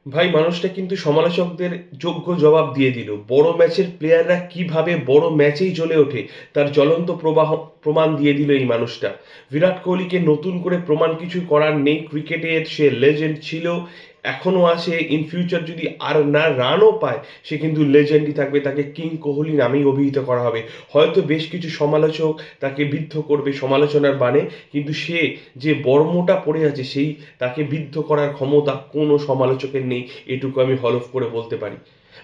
ভাই মানুষটা কিন্তু সমালোচকদের যোগ্য জবাব দিয়ে দিল। বড় ম্যাচের প্লেয়াররা কিভাবে বড় ম্যাচেই জ্বলে ওঠে তার জ্বলন্ত প্রমাণ দিয়ে দিল এই মানুষটা। বিরাট কোহলিকে নতুন করে প্রমাণ কিছু করার নেই, ক্রিকেটের সে লেজেন্ড ছিল, এখনও আছে, ইন ফিউচার যদি আর না রানও পায় সে কিন্তু লেজেন্ডই থাকবে, তাকে কিং কোহলি নামেই অভিহিত করা হবে। হয়তো বেশ কিছু সমালোচক তাকে বিদ্ধ করবে সমালোচনার বাণে, কিন্তু সে যে বর্মটা পড়ে আছে সেই তাকে বিদ্ধ করার ক্ষমতা কোনো সমালোচকের নেই, এটুকু আমি হলফ করে বলতে পারি।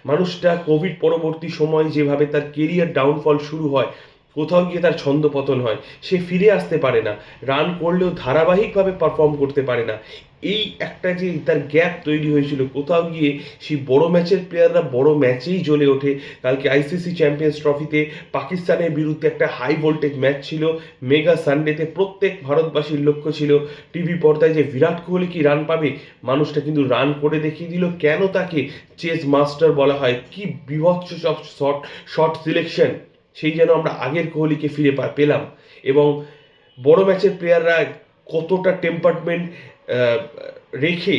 মানুষটা কোভিড পরবর্তী সময় যেভাবে তার কেরিয়ার ডাউনফল শুরু হয়, কোথাও গিয়ে তার ছন্দপতন হয়, সে ফিরে আসতে পারে না, রান করলেও ধারাবাহিকভাবে পারফর্ম করতে পারে না। এই একটা যে তার গ্যাপ তৈরি হয়েছিল, কোথাও গিয়ে সেই বড় ম্যাচের প্লেয়াররা বড় ম্যাচেই জ্বলে ওঠে। কালকে আইসিসি চ্যাম্পিয়ন্স ট্রফিতে পাকিস্তানের বিরুদ্ধে একটা হাই ভোল্টেজ ম্যাচ ছিল, মেগা সানডেতে প্রত্যেক ভারতবাসীর লক্ষ্য ছিল টিভি পর্দায় যে বিরাট কোহলি কি রান পাবে। মানুষটা কিন্তু রান করে দেখিয়ে দিল। কেন তাকে চেস মাস্টার বলা হয়, কি বিভৎস সব শট সিলেকশন, সেই যেন আমরা আগের কোহলিকে ফিরে পেলাম। এবং বড় ম্যাচের প্লেয়াররা কতটা টেম্পারমেন্ট রেখে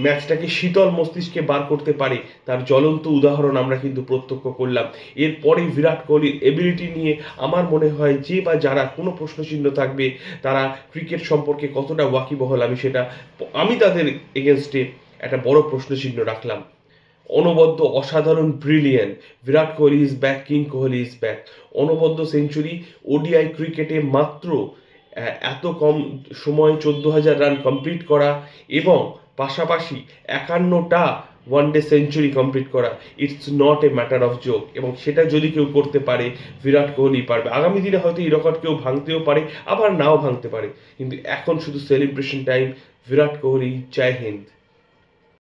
ম্যাচটাকে শীতল মস্তিষ্কে বার করতে পারে তার জ্বলন্ত উদাহরণ আমরা কিন্তু প্রত্যক্ষ করলাম। এরপরে বিরাট কোহলির এবিলিটি নিয়ে আমার মনে হয় যে বা যারা কোনো প্রশ্নচিহ্ন থাকবে তারা ক্রিকেট সম্পর্কে কতটা ওয়াকিবহল, আমি তাদের এগেনস্টে একটা বড় প্রশ্নচিহ্ন রাখলাম। অনবদ্য অসাধারণ brilliant, Virat Kohli is back, king Kohli is back. অনবদ্য সেঞ্চুরি, ওডিআই ক্রিকেটে মাত্র এত কম সময়ে 14,000 রান কমপ্লিট করা, এবং পাশাপাশি 51টা ওয়ানডে সেঞ্চুরি কমপ্লিট করা, it's not a matter of joke. এবং সেটা যদি কেউ করতে পারে বিরাট কোহলি পারবে। আগামী দিনে হয়তো এই রেকর্ড কেউ ভাঙতেও পারে, আবার নাও ভাঙতে পারে, কিন্তু এখন শুধু সেলিব্রেশন টাইম। বিরাট কোহলি, জয় হিন্দ।